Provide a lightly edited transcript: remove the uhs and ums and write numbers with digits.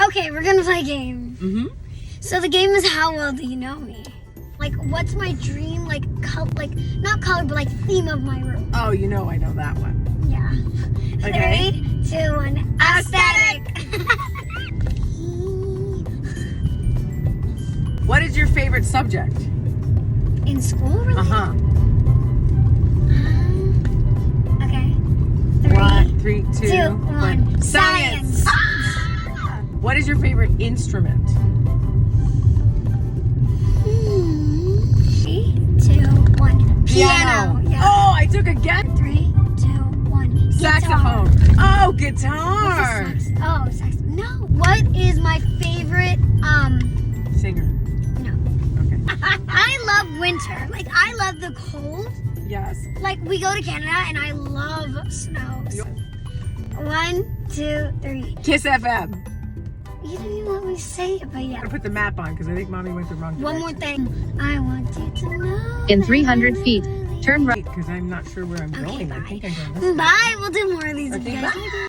Okay, we're gonna play a game. Mm-hmm. So the game is how well do you know me? Like, what's my dream, like, not color, but like theme of my room? Oh, you know I know that one. Yeah. Okay. 3, 2, 1. Aesthetic. What is your favorite subject? In school, really? Uh-huh. Okay. 3, 2, 2, 1. Science. Ah! What is your favorite instrument? 3, 2, 1. Piano. Yeah. Oh, I took a guess. 3, 2, 1. Saxophone. Oh, guitar. Oh, sax. No. What is my favorite Singer. No. Okay. I love winter. Like, I love the cold. Yes. Like, we go to Canada and I love snow. 1, 2, 3. Kiss FM. You didn't even let me say it, but yeah. I'm gonna put the map on because I think Mommy went the wrong direction. One more thing. I want you to know. In 300 feet, turn right. Because I'm not sure where I'm Okay, going. bye. I think I'm going this way. Bye. We'll do more of these. Okay, if you guys bye. like it.